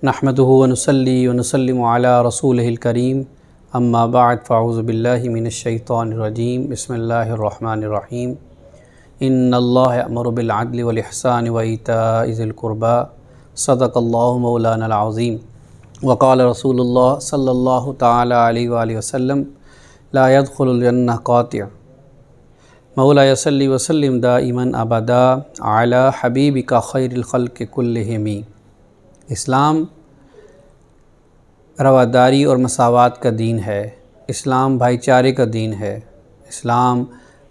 नहमदुहु व नुसल्ली व नुसल्लिमु अला रसूलिहिल करीम अम्मा बअद फ़अऊज़ु बिल्लाहि मिनश शैतानिर रजीम बिस्मिल्लाहिर रहमानिर रहीम इन्नल्लाह यअमुरु बिल अदलि वल इहसानि व ईताइ ज़िल क़ुरबा सदक़ल्लाहु मौलानल अज़ीम व क़ाल रसूलुल्लाह सल्लल्लाहु तआला अलैहि व आलिहि वसल्लम ला यदख़ुलुल जन्नह क़ातिअ मौला सल्लि व सल्लिम दाइमन अबदा अला हबीबिका खैरिल ख़ल्क़ि कुल्लिहिम। इस्लाम रवादारी और मसावात का दीन है। इस्लाम भाईचारे का दीन है। इस्लाम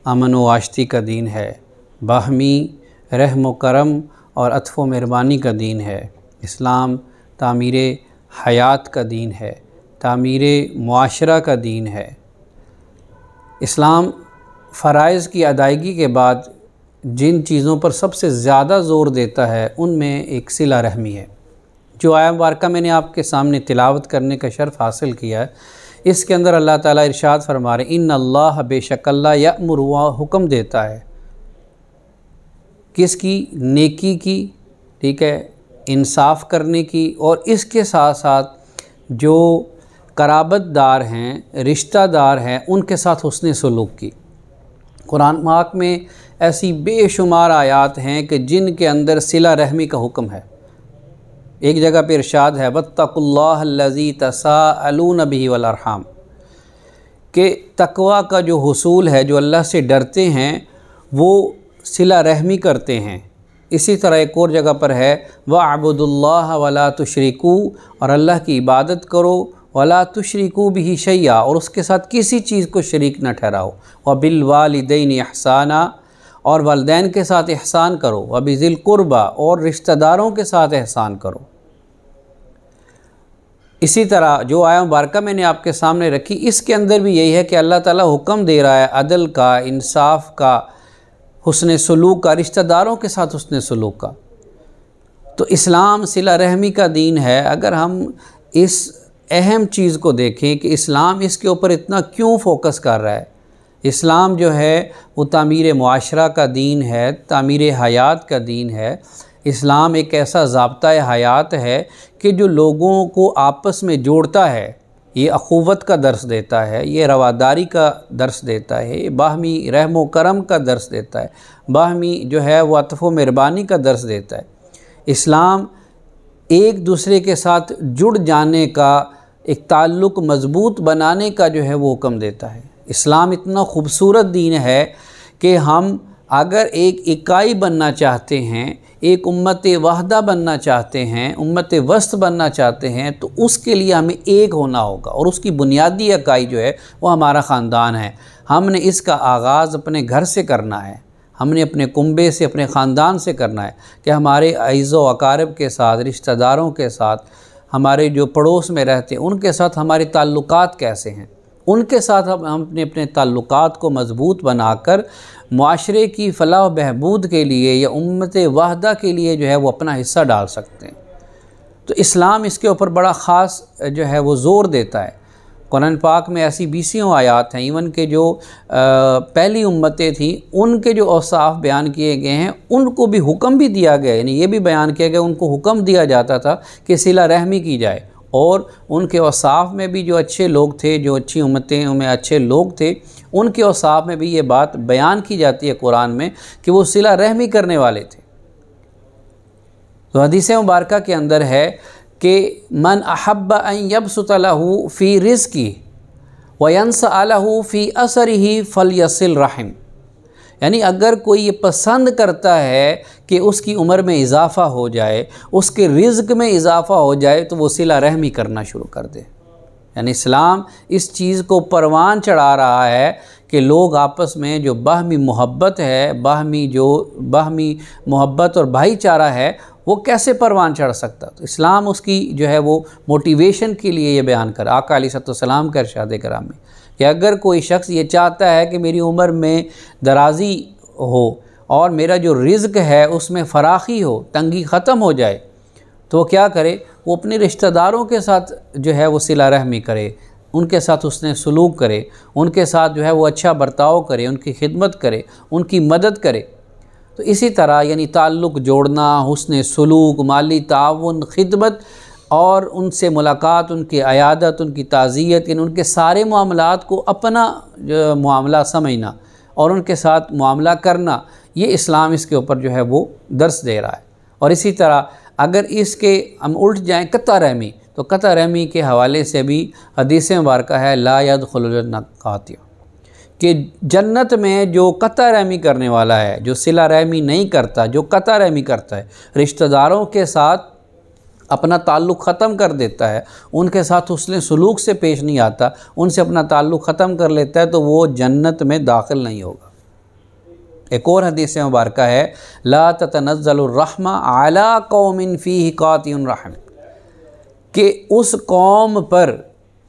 अमन व आश्ती का दीन है। बाहमी रहम व करम और अत्फ़ व मेहरबानी का दीन है। इस्लाम तामीर हयात का दीन है, तामीर मुआशरा का दीन है। इस्लाम फ़राइज़ की अदायगी के बाद जिन चीज़ों पर सबसे ज़्यादा ज़ोर देता है उनमें एक सिला रहमी है। जो आया मुबारका मैंने आपके सामने तिलावत करने का शर्फ़ हासिल किया है, इसके अंदर अल्लाह ताला इरशाद फरमा रहे इन्नल्लाह बेशक अल्लाह यअमुरु हुक्म देता है किसकी? नेकी की, ठीक है, इंसाफ़ करने की, और इसके साथ साथ जो कराबतदार हैं, रिश्तादार हैं, उनके साथ हुस्न सलूक की। कुरान पाक में ऐसी बेशुमार आयात हैं कि जिनके अंदर सिला रहमी का हुक्म है। एक जगह पर इरशाद है वत्तकुल्लाह अल्लज़ी तसाअलून बिही वल अरहाम, कि तकवा का जो हुसूल है, जो अल्लाह से डरते हैं वो सिला रहमी करते हैं। इसी तरह एक और जगह पर है वअबुदुल्लाह वला तुशरिकू, और अल्लाह की इबादत करो, वला तुशरिकू बिही शैया, और उसके साथ किसी चीज़ को शरीक न ठहराओ। व बिल वालिदैन इहसाना, और वालिदैन के साथ एहसान करो। व बिज़िल क़ुरबा, और रिश्तेदारों के साथ एहसान करो। इसी तरह जो आया मुबारका मैंने आपके सामने रखी, इसके अंदर भी यही है कि अल्लाह ताला हुक्म दे रहा है अदल का, इंसाफ का, हुस्न सलूक का, रिश्तेदारों के साथ हुस्न सलूक का। तो इस्लाम सिला रहमी का दीन है। अगर हम इस अहम चीज़ को देखें कि इस्लाम इसके ऊपर इतना क्यों फोकस कर रहा है, इस्लाम जो है वो तामीर मुआशरा का दीन है, तामीर हयात का दीन है। इस्लाम एक ऐसा ज़ाब्ता हयात है कि जो लोगों को आपस में जोड़ता है, ये अख़ुवत का दर्स देता है, ये रवादारी का दर्स देता है, ये बाहमी रहम व करम का दर्स देता है, बाहमी जो है वो अत्फ़ व मेहरबानी का दर्स देता है। इस्लाम एक दूसरे के साथ जुड़ जाने का, एक ताल्लुक़ मज़बूत बनाने का जो है वो हुक्म देता है। इस्लाम इतना ख़ूबसूरत दीन है कि हम अगर एक इकाई बनना चाहते हैं, एक उम्मत वाहदा बनना चाहते हैं, उम्मत वस्त बनना चाहते हैं, तो उसके लिए हमें एक होना होगा, और उसकी बुनियादी इकाई जो है वो हमारा ख़ानदान है। हमने इसका आगाज़ अपने घर से करना है, हमने अपने कुंबे से, अपने ख़ानदान से करना है कि हमारे अज़ीज़ व अक़ारिब के साथ, रिश्तेदारों के साथ, हमारे जो पड़ोस में रहते हैं उनके साथ हमारे ताल्लुकात कैसे हैं। उनके साथ हम अपने ताल्लुकात को मज़बूत बनाकर मुआशरे की फ़लाह बहबूद के लिए या उम्मत वाहदा के लिए जो है वो अपना हिस्सा डाल सकते हैं। तो इस्लाम इसके ऊपर बड़ा ख़ास जो है वो ज़ोर देता है। कुरान पाक में ऐसी 20 आयात हैं, इवन के जो पहली उम्मतें थीं उनके जो औसाफ बयान किए गए हैं, उनको भी हुक्म भी दिया गया, यानी ये भी बयान किया गया, उनको हुक्म दिया जाता था कि सिला रहमी की जाए। और उनके औसाफ में भी जो अच्छे लोग थे, जो अच्छी उम्मतें में अच्छे लोग थे, उनके औसाफ में भी ये बात बयान की जाती है कुरान में कि वो सिला रहमी करने वाले थे। तो हदीस मुबारका के अंदर है कि मन अहब्ब अन यबसुत लहू फ़ी रिज़्क़ी व यंसअ लहू फ़ी असरिही फ़लयसिल रहम, यानी अगर कोई ये पसंद करता है कि उसकी उम्र में इजाफ़ा हो जाए, उसके रिज़्क़ में इजाफ़ा हो जाए, तो वो सिला रहमी करना शुरू कर दे। यानी इस्लाम इस चीज़ को परवान चढ़ा रहा है कि लोग आपस में जो बाहमी मोहब्बत है, बाहमी मोहब्बत और भाईचारा है, वो कैसे परवान चढ़ सकता। तो इस्लाम उसकी जो है वो मोटिवेशन के लिए ये बयान कर, आका अलैहिस्सलाम का इरशाद कराम में कि अगर कोई शख्स ये चाहता है कि मेरी उम्र में दराज़ी हो और मेरा जो रिज़्क़ है उसमें फ़राखी हो, तंगी ख़त्म हो जाए, तो वो क्या करे, वो अपने रिश्तेदारों के साथ जो है वो सिला रहमी करे, उनके साथ उसने सलूक करे, उनके साथ जो है वो अच्छा बर्ताव करे, उनकी खिदमत करे, उनकी मदद करे। तो इसी तरह यानी ताल्लुक़ जोड़ना, हुस्न सलूक, माली ताउन, खिदमत और उनसे मुलाकात, उनकी अयादत, उनकी ताज़ियत, उनके सारे मामलात को अपना जो मामला समझना और उनके साथ मामला करना, ये इस्लाम इसके ऊपर जो है वो दर्स दे रहा है। और इसी तरह अगर इसके हम उल्ट जाएँ कता रहमी, तो कता रहमी के हवाले से भी हदीस मुबारक है ला यदखुलुल जन्नत कातिय, कि जन्नत में जो कता रहमी करने वाला है, जो सिला रहमी नहीं करता, जो कता रहमी करता है, रिश्तेदारों के साथ अपना ताल्लुक़ ख़त्म कर देता है, उनके साथ हुस्न सलूक से पेश नहीं आता, उनसे अपना ताल्लुक़ ख़त्म कर लेता है, तो वो जन्नत में दाखिल नहीं होगा। एक और हदीस मुबारक है ला ततनज़्ज़लुर रहमा अला कौमिन फ़ीहि कातियुन रहम, कि उस कौम पर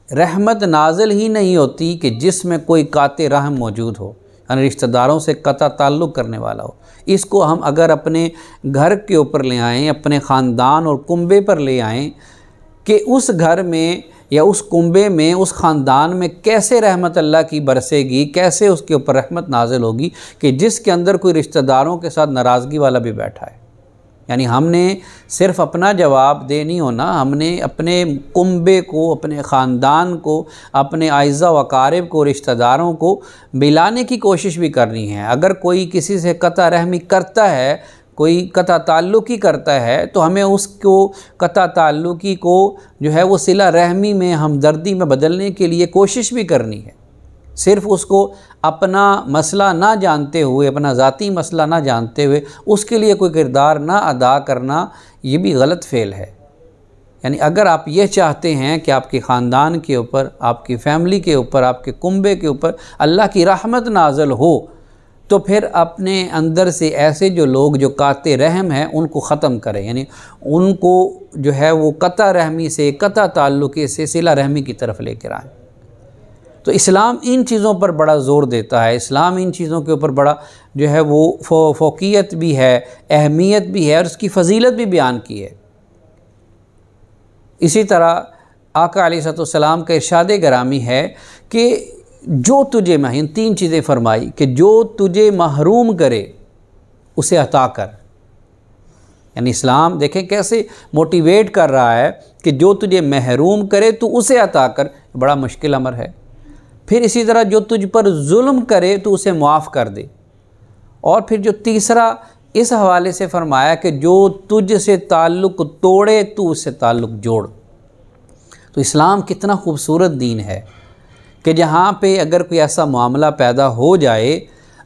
रहमत नाज़िल ही नहीं होती कि जिसमें कोई काते रहम मौजूद हो, यानी रिश्तेदारों से कता ताल्लुक़ करने वाला हो। इसको हम अगर अपने घर के ऊपर ले आएँ, अपने ख़ानदान और कुंबे पर ले आएँ, कि उस घर में या उस कुंबे में, उस ख़ानदान में कैसे रहमत अल्लाह की बरसेगी, कैसे उसके ऊपर रहमत नाज़िल होगी कि जिसके अंदर कोई रिश्तेदारों के साथ नाराज़गी वाला भी बैठा है। यानी हमने सिर्फ़ अपना जवाब दे नहीं होना, हमने अपने कुंबे को, अपने ख़ानदान को, अपने आइज़ा व अकारिब को, रिश्तेदारों को मिलाने की कोशिश भी करनी है। अगर कोई किसी से कता रहमी करता है, कोई कता ताल्लुक़ी करता है, तो हमें उसको कता ताल्लुक़ी को जो है वो सिला रहमी में, हमदर्दी में बदलने के लिए कोशिश भी करनी है। सिर्फ़ उसको अपना मसला ना जानते हुए, अपना ज़ाती मसला ना जानते हुए उसके लिए कोई किरदार ना अदा करना, ये भी गलत फ़ेल है। यानी अगर आप ये चाहते हैं कि आपके ख़ानदान के ऊपर, आपकी फ़ैमिली के ऊपर, आपके कुंबे के ऊपर अल्लाह की रहमत नाज़िल हो, तो फिर अपने अंदर से ऐसे जो लोग जो काते रहम हैं उनको ख़त्म करें, यानी उनको जो है वो कता रहमी से, कता ताल्लुक़े से सिला रहमी की तरफ लेकर आएँ। तो इस्लाम इन चीज़ों पर बड़ा ज़ोर देता है, इस्लाम इन चीज़ों के ऊपर बड़ा जो है वो फ़ोक़ियत भी है, अहमियत भी है और उसकी फ़जीलत भी बयान की है। इसी तरह आका अलैहिस्सलाम का इरशाद गिरामी है कि जो तुझे इन 3 चीज़ें फरमाई कि जो तुझे महरूम करे उसे अता कर। यानी इस्लाम देखें कैसे मोटिवेट कर रहा है कि जो तुझे महरूम करे तो उसे अता कर, बड़ा मुश्किल अमर है। फिर इसी तरह जो तुझ पर जुल्म करे तो उसे मुआफ़ कर दे। और फिर जो तीसरा इस हवाले से फरमाया कि जो तुझ से ताल्लुक़ तोड़े तो उससे ताल्लुक़ जोड़। तो इस्लाम कितना खूबसूरत दीन है कि जहाँ पे अगर कोई ऐसा मामला पैदा हो जाए,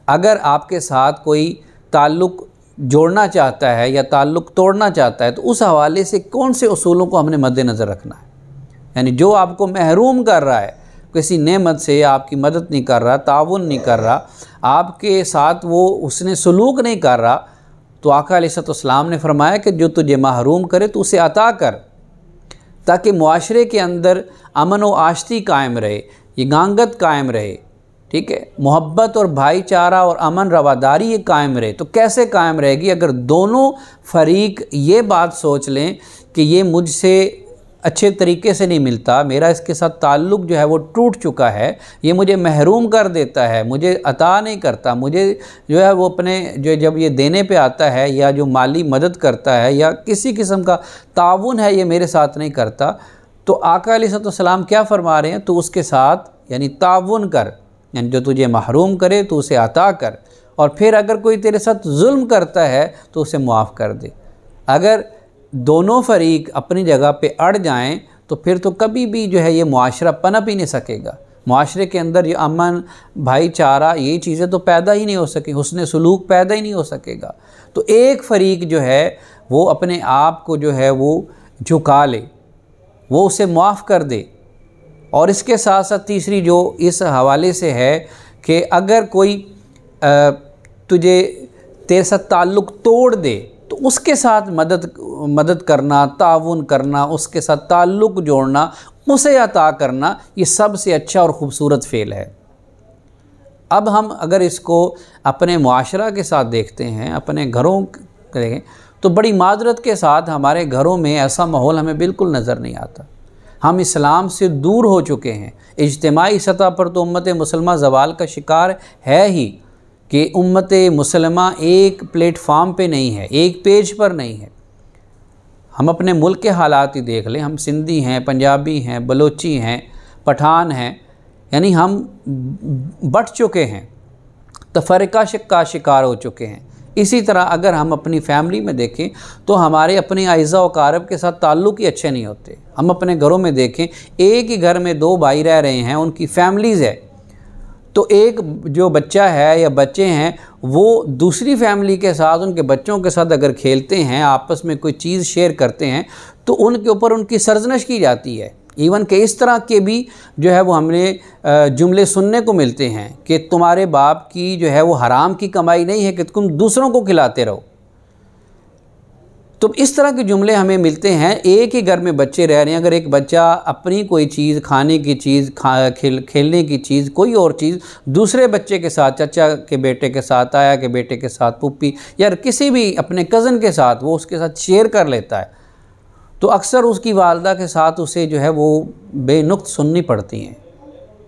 अगर आपके साथ कोई ताल्लुक़ जोड़ना चाहता है या ताल्लुक़ तोड़ना चाहता है, तो उस हवाले से कौन से उसूलों को हमने मद्देनज़र रखना है। यानी जो आपको महरूम कर रहा है किसी नेमत से, आपकी मदद नहीं कर रहा, ताउन नहीं कर रहा, आपके साथ वो उसने सलूक नहीं कर रहा, तो आका अलैहिस्सलाम ने फरमाया कि जो तुझे महरूम करे तो उसे अता कर, ताकि मुआशरे के अंदर अमन व आशती कायम रहे, यगांगत कायम रहे। ठीक है, मोहब्बत और भाईचारा और अमन रवादारी ये कायम रहे। तो कैसे कायम रहेगी? अगर दोनों फरीक ये बात सोच लें कि ये मुझसे अच्छे तरीके से नहीं मिलता, मेरा इसके साथ ताल्लुक़ जो है वो टूट चुका है, ये मुझे महरूम कर देता है, मुझे अता नहीं करता, मुझे जो है वो अपने जो जब ये देने पे आता है या जो माली मदद करता है या किसी किस्म का ताउन है ये मेरे साथ नहीं करता, तो आका अलैहिस्सलाम क्या फरमा रहे हैं? तो उसके साथ यानी ताउन कर, यानी जो तुझे महरूम करे तो उसे अता कर, और फिर अगर कोई तेरे साथ जुल्म करता है तो उसे मुआफ़ कर दे। अगर दोनों फरीक अपनी जगह पे अड़ जाएं तो फिर तो कभी भी जो है ये मुआशरा पनप ही नहीं सकेगा। मुआशरे के अंदर ये अमन, भाईचारा, ये चीज़ें तो पैदा ही नहीं हो सकें, हुस्न सलूक पैदा ही नहीं हो सकेगा। तो एक फ़रीक जो है वो अपने आप को जो है वो झुका ले, वो उसे माफ़ कर दे। और इसके साथ साथ तीसरी जो इस हवाले से है कि अगर कोई तुझे तेरे साथ ताल्लुक़ तोड़ दे तो उसके साथ मदद करना, ताउन करना, उसके साथ ताल्लुक़ जोड़ना, उसे अता करना, ये सबसे अच्छा और ख़ूबसूरत फ़ेल है। अब हम अगर इसको अपने मुआशरा के साथ देखते हैं, अपने घरों देखें, तो बड़ी माजरत के साथ हमारे घरों में ऐसा माहौल हमें बिल्कुल नज़र नहीं आता। हम इस्लाम से दूर हो चुके हैं। इज्तिमाई सतह पर तो उम्मत मुसलमा ज़वाल का शिकार है ही कि उम्मत मुसलमा एक प्लेटफार्म पे नहीं है, एक पेज पर नहीं है। हम अपने मुल्क के हालात ही देख लें, हम सिंधी हैं, पंजाबी हैं, बलोची हैं, पठान हैं, यानी हम बट चुके हैं, तफरीका का शिकार हो चुके हैं। इसी तरह अगर हम अपनी फैमिली में देखें तो हमारे अपने अज़ा व अक़ारिब के साथ ताल्लुक़ ही अच्छे नहीं होते। हम अपने घरों में देखें, एक ही घर में 2 भाई रह रहे हैं, उनकी फैमिलीज़ है, तो एक जो बच्चा है या बच्चे हैं वो दूसरी फैमिली के साथ, उनके बच्चों के साथ अगर खेलते हैं, आपस में कोई चीज़ शेयर करते हैं, तो उनके ऊपर उनकी सरजनश की जाती है। इवन के इस तरह के भी जो है वो हमें जुमले सुनने को मिलते हैं कि तुम्हारे बाप की जो है वो हराम की कमाई नहीं है कि तुम दूसरों को खिलाते रहो। तो इस तरह के जुमले हमें मिलते हैं। एक ही घर में बच्चे रह रहे हैं, अगर एक बच्चा अपनी कोई चीज़, खाने की चीज़, खेलने की चीज़, कोई और चीज़ दूसरे बच्चे के साथ, चाचा के बेटे के साथ, ताया के बेटे के साथ, पुप्पी या किसी भी अपने कज़न के साथ वो उसके साथ शेयर कर लेता है, तो अक्सर उसकी वालदा के साथ उसे जो है वो बेनुक्त सुननी पड़ती हैं।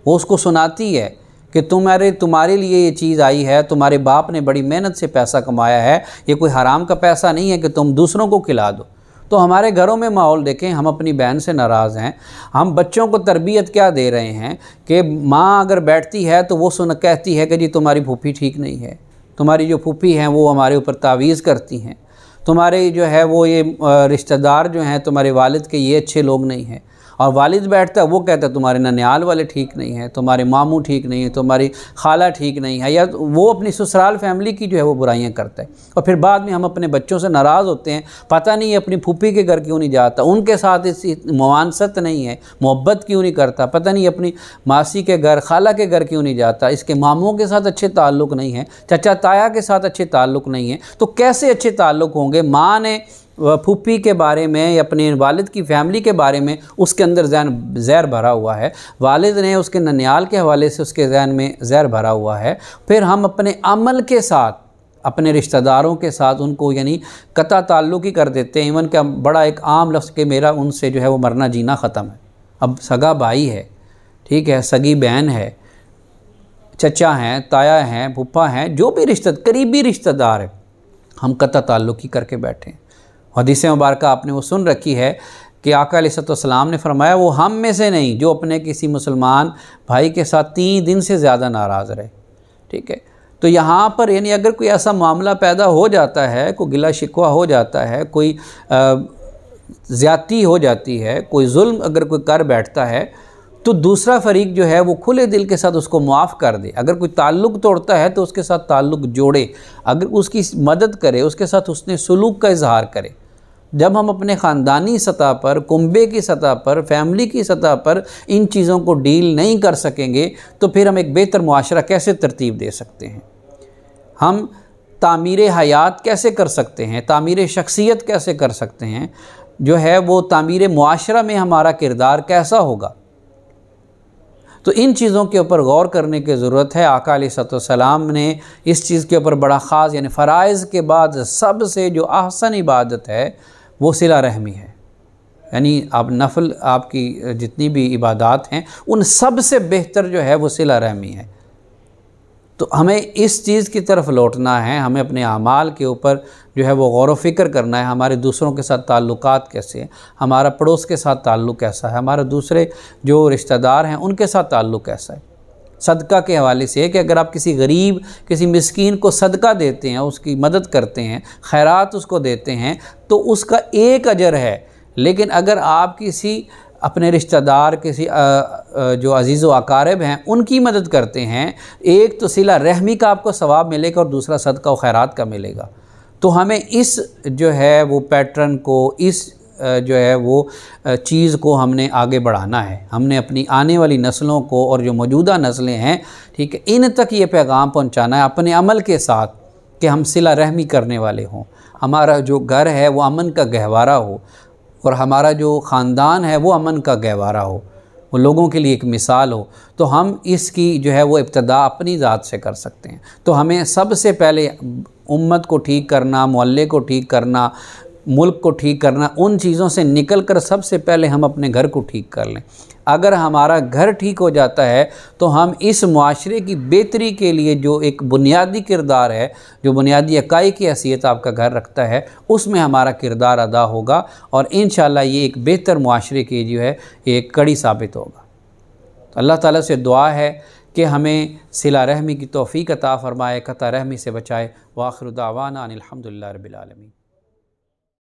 वो उसको सुनाती है कि तुम्हारे लिए ये चीज़ आई है, तुम्हारे बाप ने बड़ी मेहनत से पैसा कमाया है, ये कोई हराम का पैसा नहीं है कि तुम दूसरों को खिला दो। तो हमारे घरों में माहौल देखें, हम अपनी बहन से नाराज़ हैं। हम बच्चों को तरबियत क्या दे रहे हैं कि माँ अगर बैठती है तो वो कहती है कि जी तुम्हारी फूफी ठीक नहीं है, तुम्हारी जो फूफी हैं वो हमारे ऊपर तावीज़ करती हैं, तुम्हारे जो है वो ये रिश्तेदार जो हैं तुम्हारे वालिद के ये अच्छे लोग नहीं हैं। और वालिद बैठता है वो कहता है तुम्हारे ननियाल वाले ठीक नहीं हैं, तुम्हारे मामू ठीक नहीं है, तुम्हारी खाला ठीक नहीं है, या वो अपनी ससुराल फैमिली की जो है वो बुराइयां करता है। और फिर बाद में हम अपने बच्चों से नाराज़ होते हैं, पता नहीं अपनी फूफी के घर क्यों नहीं जाता, उनके साथ इस मुआनसत नहीं है, मोहब्बत क्यों नहीं करता, पता नहीं अपनी मासी के घर, खाला के घर क्यों नहीं जाता, इसके मामों के साथ अच्छे ताल्लुक़ नहीं है, चाचा ताया के साथ अच्छे ताल्लुक़ नहीं है। तो कैसे अच्छे ताल्लुक़ होंगे? माँ ने फूफी के बारे में या अपने वालिद की फ़ैमिली के बारे में उसके अंदर ज़हर भरा हुआ है, वालिद ने उसके ननियाल के हवाले से उसके ज़हन में ज़हर भरा हुआ है। फिर हम अपने अमल के साथ, अपने रिश्तेदारों के साथ उनको यानी कता ताल्लुक़ ही कर देते हैं। इवन का बड़ा एक आम लफ्ज़ कि मेरा उनसे जो है वो मरना जीना ख़त्म है। अब सगा भाई है, ठीक है, सगी बहन है, चचा हैं, ताया हैं, फूफा हैं, जो भी करीबी रिश्तेदार है, हम कता ताल्लुक़ ही करके बैठे हैं। हदीस मुबारक आपने वो सुन रखी है कि आका अलैहिस्सलाम ने फरमाया वो हम में से नहीं जो अपने किसी मुसलमान भाई के साथ 3 दिन से ज़्यादा नाराज़ रहे। ठीक है, तो यहाँ पर यानी अगर कोई ऐसा मामला पैदा हो जाता है, कोई गिला शिकवा हो जाता है, कोई ज़्यादती हो जाती है, कोई जुल्म अगर कोई कर बैठता है, तो दूसरा फरीक जो है वो खुले दिल के साथ उसको मुआफ़ कर दे। अगर कोई ताल्लुक़ तोड़ता है तो उसके साथ ताल्लुक़ जोड़े, अगर उसकी मदद करे, उसके साथ उसने सलूक का इजहार करे। जब हम अपने ख़ानदानी सतह पर, कुंबे की सतह पर, फैमिली की सतह पर इन चीज़ों को डील नहीं कर सकेंगे तो फिर हम एक बेहतर मुआशरा कैसे तरतीब दे सकते हैं? हम तामीर हयात कैसे कर सकते हैं? तामीर शख्सियत कैसे कर सकते हैं? जो है वो तामीर मुआशरा में हमारा किरदार कैसा होगा? तो इन चीज़ों के ऊपर गौर करने की ज़रूरत है। आका अलैहिस्सलाम ने इस चीज़ के ऊपर बड़ा ख़ास यानी फ़राइज़ के बाद सबसे जो अहसन इबादत है वो सिला रहमी है। यानी आप नफल आपकी जितनी भी इबादत हैं उन सब से बेहतर जो है वो सिला रहमी है। तो हमें इस चीज़ की तरफ लौटना है, हमें अपने आमाल के ऊपर जो है वो गौर व फ़िक्र करना है। हमारे दूसरों के साथ ताल्लुकात कैसे हैं, हमारा पड़ोस के साथ ताल्लुक़ कैसा है, हमारे दूसरे जो रिश्तेदार हैं उनके साथ ताल्लुक़ कैसा है। सदका के हवाले से है कि अगर आप किसी गरीब, किसी मिस्कीन को सदका देते हैं, उसकी मदद करते हैं, खैरात उसको देते हैं, तो उसका एक अजर है। लेकिन अगर आप किसी अपने रिश्तेदार, किसी जो अजीज़ व अकारिब हैं उनकी मदद करते हैं, एक तो सिला रहमी का आपको सवाब मिलेगा और दूसरा सदका व खैरात का मिलेगा। तो हमें इस जो है वो पैटर्न को, इस जो है वो चीज़ को हमने आगे बढ़ाना है। हमने अपनी आने वाली नस्लों को और जो मौजूदा नस्लें हैं, ठीक है, इन तक ये पैगाम पहुंचाना है अपने अमल के साथ कि हम सिला रहमी करने वाले हों। हमारा जो घर है वो अमन का गहवारा हो और हमारा जो ख़ानदान है वो अमन का गहवारा हो, वो लोगों के लिए एक मिसाल हो। तो हम इसकी जो है वो इब्तिदा अपनी ज़ात से कर सकते हैं। तो हमें सबसे पहले उम्मत को ठीक करना, मोहल्ले को ठीक करना, मुल्क को ठीक करना, उन चीज़ों से निकल कर सबसे पहले हम अपने घर को ठीक कर लें। अगर हमारा घर ठीक हो जाता है तो हम इस मुआशरे की बेहतरी के लिए जो एक बुनियादी किरदार है, जो बुनियादी इकाई की हैसियत आपका घर रखता है, उसमें हमारा किरदार अदा होगा और इंशाअल्लाह ये एक बेहतर मुआशरे की जो है एक कड़ी साबित होगा। तो अल्लाह ताला से दुआ है कि हमें सिला रहमी की तौफ़ीक़ अता फ़रमाए, क़ता रहमी से बचाए। व आख़िरु दावाना अनिल हम्दुलिल्लाहि रब्बिल आलमीन।